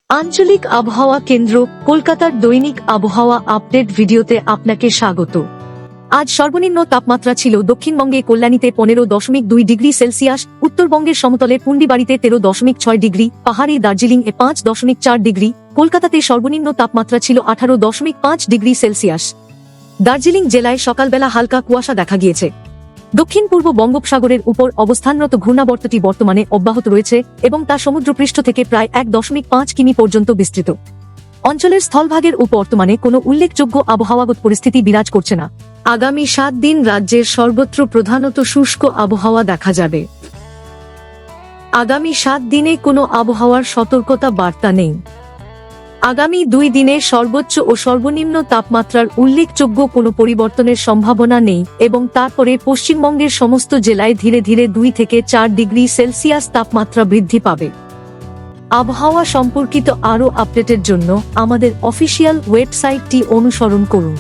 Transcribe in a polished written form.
আঞ্চলিক আবহাওয়া কেন্দ্র কলকাতার দৈনিক আবহাওয়া আপডেট ভিডিওতে আপনাকে স্বাগত। আজ সর্বনিম্ন তাপমাত্রা ছিল দক্ষিণবঙ্গে কল্যাণীতে 15.2 ডিগ্রি সেলসিয়াস, উত্তরবঙ্গের সমতলে পুন্ডিবাড়িতে 13.6 ডিগ্রি, পাহাড়ি দার্জিলিং এ 5.4 ডিগ্রি, কলকাতাতে সর্বনিম্ন তাপমাত্রা ছিল 18.5 ডিগ্রি সেলসিয়াস। দার্জিলিং জেলায় সকালবেলা হালকা কুয়াশা দেখা গিয়েছে। দক্ষিণ পূর্ব বঙ্গোপসাগরের উপর অবস্থানরত ঘূর্ণাবর্তটি বর্তমানে অব্যাহত রয়েছে এবং তা সমুদ্রপৃষ্ঠ থেকে প্রায় 1.5 কিমি পর্যন্ত বিস্তৃত। অঞ্চলের স্থলভাগের উপর বর্তমানে কোনো উল্লেখযোগ্য আবহাওয়াগত পরিস্থিতি বিরাজ করছে না। আগামী 7 দিন রাজ্যের সর্বত্র প্রধানত শুষ্ক আবহাওয়া দেখা যাবে। আগামী 7 দিনে কোনো আবহাওয়ার সতর্কতা বার্তা নেই। আগামী 2 দিনে সর্বোচ্চ ও সর্বনিম্ন তাপমাত্রার উল্লেখযোগ্য কোনো পরিবর্তনের সম্ভাবনা নেই এবং তারপরে পশ্চিমবঙ্গের সমস্ত জেলায় ধীরে ধীরে 2 থেকে 4 ডিগ্রি সেলসিয়াস তাপমাত্রা বৃদ্ধি পাবে। আবহাওয়া সম্পর্কিত আরও আপডেটের জন্য আমাদের অফিসিয়াল ওয়েবসাইটটি অনুসরণ করুন।